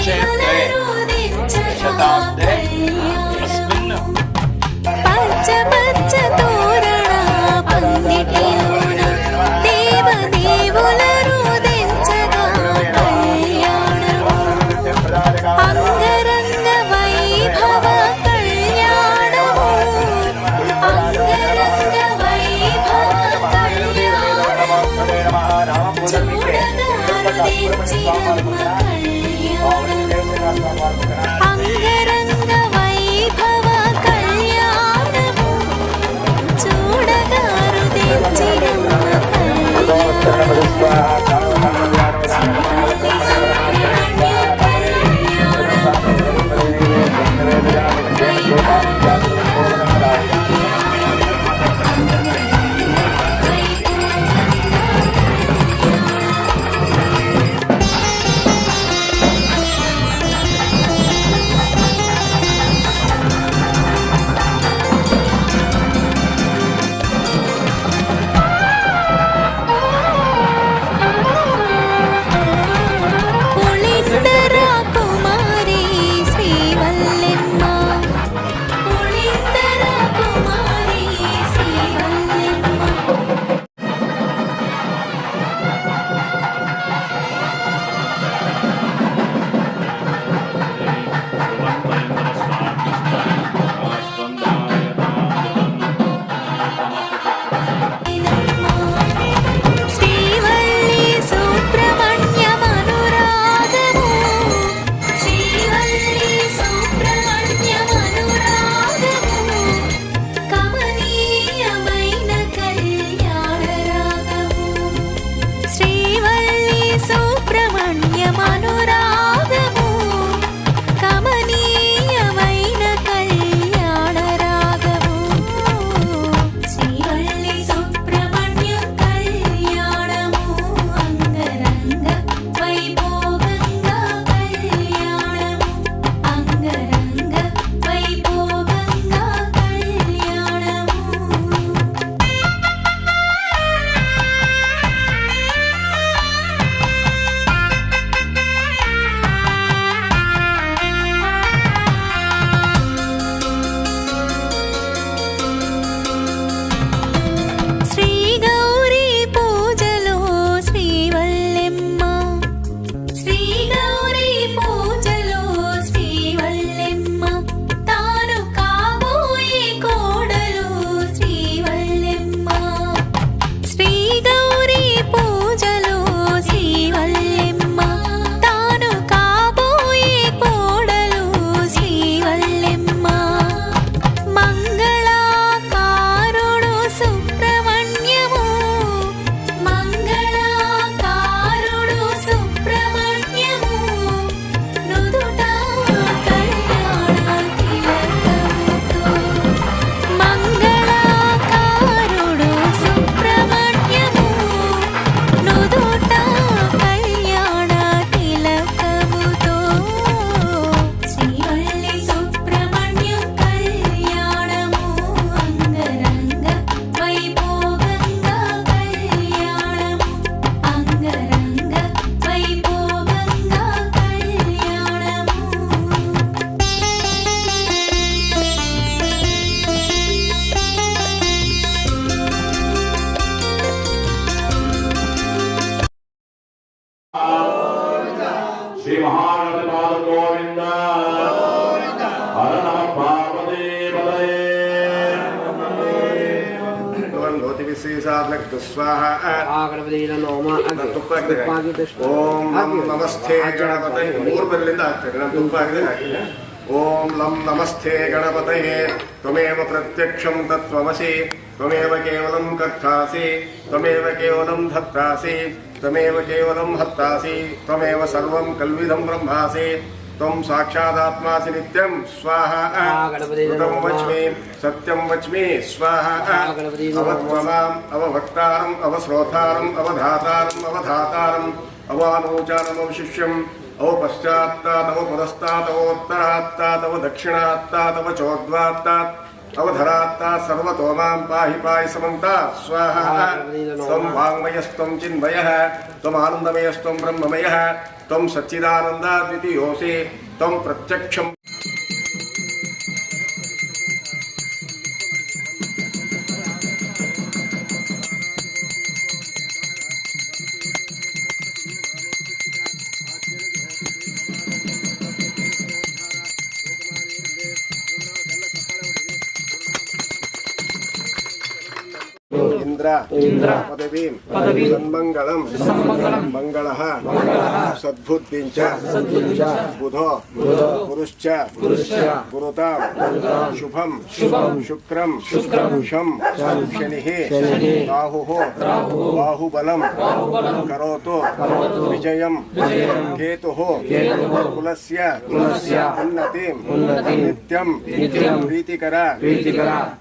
क्षेत्रे शताब्दे अस्मिन् पच्च पच्च तोरण पंदिटिलोन देवदेवुलरु दिंचगा कल्याणमु अंगरंग वैभव कल्याणमु अंगरंग वैभव कल्याणमु చూడగారు దించిరమ్మ కళ్యాణము అంగరంగ వైభవ కళ్యాణము చూడగారు దించిరమ్మ श्री महागणपति गोविंद हर नमः पार्वती पतये स्वाहा ओम नमस्ते गणपतये ओम लम नमस्ते गणपतये त्वमेव प्रत्यक्षं तत्त्वमसि त्वमेव केवलं कर्तासि त्वमेव केवलं धत्तासि त्वमेव केवलं हत्तासि त्वमेव सर्वं कल्विदं ब्रह्मासि त्वं साक्षादात्मासि नित्यं स्वाहा ऋतं वच्मि सत्यं वच्मि स्वाहा अवत्वमाम् अवभक्तारम् अवश्रोतारम् अवधातारम् अवधातारम् अवानोचानम् अवशिष्यम् अव पश्चात्तात् अव पुरस्तात् अवोत्तरात्तात् अव दक्षिणात्तात् अव चोद्वात्तात् अवधरात्तात् सर्वतो मां पाहि पाहि समन्तात् स्वाहा त्वं वाङ्मयस्त्वं चिन्मयः त्वम् आनन्दमयस्त्वं ब्रह्ममयः त्वं सच्चिदानन्दाद्वितीयोऽसि त्वं प्रत्यक्षं इंद्र पदवीं सन्मंगलं मंगलः सद्बुद्धिंच बुधो गुरुश्च गुरुतां शुभं शुक्रं शं शनिः राहुः बाहुबलं करोतु विजयं केतुः कुलस्य उन्नतिं नित्यं प्रीतिकरा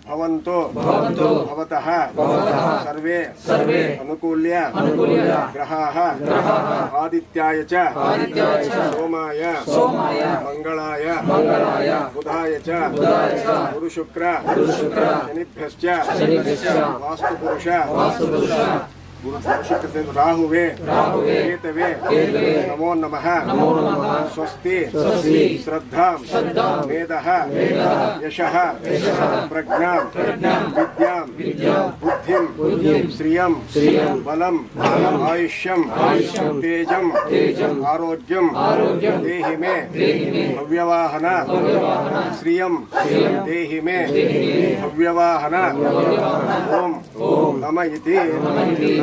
भवन्तु भवतः सर्वे अनुकूल्य ग्रहाः आदित्याय च सोमाय मंगलाय बुधाय च गुरुशुक्र शनिभ्यश्च वास्तुपुरुष राहुवे केतवे नमो नमः स्वस्ति श्रद्धां मेधः यशः प्रज्ञां विद्यां बुद्धिं श्रियं बलं आयुष्यं तेजं आरोग्यं देहि मे हव्यवाहन श्रियं देहि मे हव्यवाहन ओम नमः इति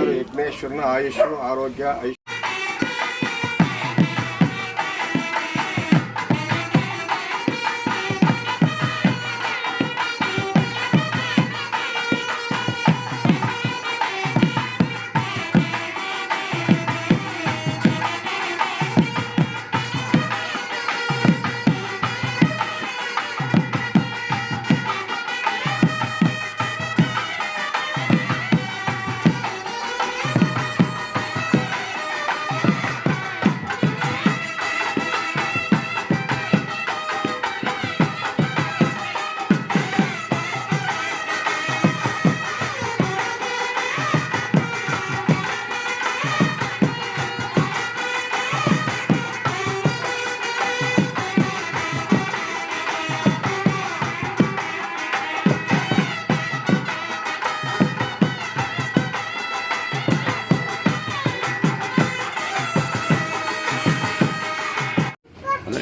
विघ्नेश्वरನ ಆಯುಷ್ ಆರೋಗ್ಯ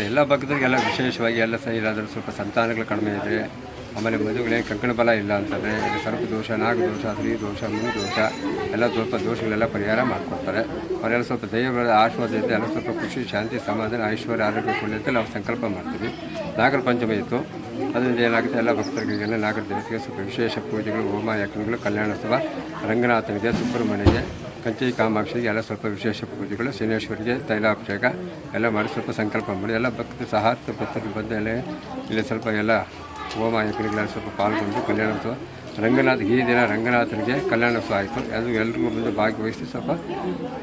ಎಲ್ಲ ಭಕ್ತರಿಗೆಲ್ಲ ವಿಶೇಷವಾಗಿ ಎಲ್ಲ ಸಹ ಇಲ್ಲಾದರೂ ಸ್ವಲ್ಪ ಸಂತಾನಗಳು ಕಡಿಮೆ ಇದೆ, ಆಮೇಲೆ ಮದುವೆಗಳಿಗೆ ಕಂಕಣ ಬಲ ಇಲ್ಲ ಅಂತಂದರೆ ಇಲ್ಲಿ ಸರ್ಪ ದೋಷ, ನಾಗದೋಷ, ಸ್ತ್ರೀ ದೋಷ, ಮುನಿ ದೋಷ ಎಲ್ಲ ಸ್ವಲ್ಪ ದೋಷಗಳೆಲ್ಲ ಪರಿಹಾರ ಮಾಡಿಕೊಡ್ತಾರೆ. ಅವರೆಲ್ಲ ಸ್ವಲ್ಪ ದೈವಗಳ ಆಶೀರ್ವಾದ ಇದೆ, ಎಲ್ಲ ಸ್ವಲ್ಪ ಖುಷಿ, ಶಾಂತಿ, ಸಮಾಧಾನ, ಐಶ್ವರ್ಯ, ಆರೋಗ್ಯ ಕೊಡಲಿಕ್ಕೆ ನಾವು ಸಂಕಲ್ಪ ಮಾಡ್ತೀವಿ. ನಾಗರ ಪಂಚಮಿ ಇತ್ತು, ಅದರಿಂದ ಏನಾಗುತ್ತೆ ಎಲ್ಲ ಭಕ್ತರಿಗೆಲ್ಲ ನಾಗರ ದೇವತೆಗೆ ಸ್ವಲ್ಪ ವಿಶೇಷ ಪೂಜೆಗಳು, ಹೋಮ ಯಜ್ಞಗಳು, ಕಲ್ಯಾಣೋತ್ಸವ, ರಂಗನಾಥನಿಗೆ, ಸುಬ್ರಹ್ಮಣ್ಯಗೆ, ಕಂಚಿ ಕಾಮಾಕ್ಷಿಗೆ ಎಲ್ಲ ಸ್ವಲ್ಪ ವಿಶೇಷ ಪೂಜೆಗಳು, ಶನೇಶ್ವರಿಗೆ ತೈಲಾಭಿಷೇಕ ಎಲ್ಲ ಮಾಡಿ ಸ್ವಲ್ಪ ಸಂಕಲ್ಪ ಮಾಡಿ ಎಲ್ಲ ಭಕ್ತರು ಸಹ ಭಕ್ತರಿಗೆ ಬಂದು ಇಲ್ಲಿ ಸ್ವಲ್ಪ ಎಲ್ಲ ಹೋಮ ಯಜ್ಞಗಳೆಲ್ಲ ಸ್ವಲ್ಪ ಪಾಲ್ಗೊಂಡು ಕಲ್ಯಾಣೋತ್ಸವ ರಂಗನಾಥ ಈ ದಿನ ರಂಗನಾಥನಿಗೆ ಕಲ್ಯಾಣೋತ್ಸವ ಆಯಿತು. ಅದು ಎಲ್ರಿಗೂ ಬಂದು ಭಾಗವಹಿಸಿ ಸ್ವಲ್ಪ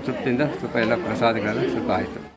ತೃಪ್ತಿಯಿಂದ ಸ್ವಲ್ಪ ಎಲ್ಲ ಪ್ರಸಾದಗಳೆಲ್ಲ ಸ್ವಲ್ಪ ಆಯಿತು.